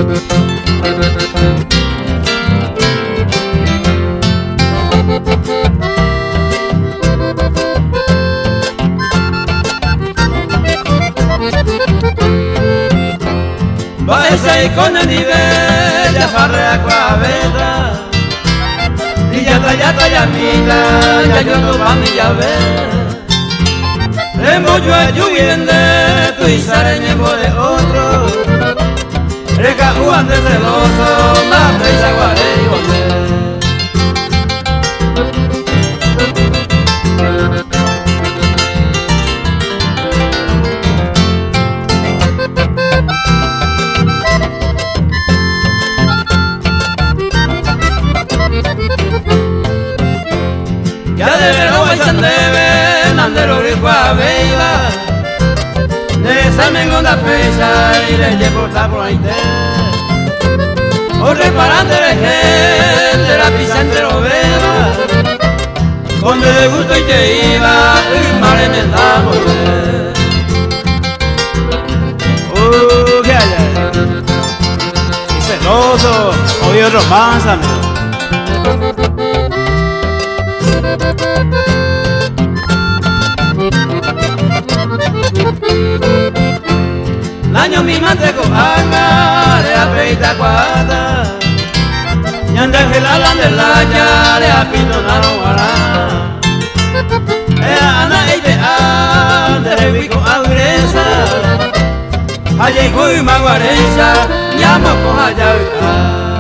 Vai con el nivel ya farrea cuavera y ya mita ya yo no pa mi llave remo yo a lluvia tu y sareñe por otro reca uan de celoso más presa guare y golpe ya de verano bailan debe nandero rico a beiba de salmen con la pesa y le llevo por ahí o reparante de gente de la pisa entre los beba donde de gusto y te iba y mal enmendamos ¿Qué hay ahí? Y celoso, odio románzame. L'año mi mante con anga de apreita cuata y anda gelala de la ya de apito na roara ana ide de revico agresa allá y maguaresa llamo con allá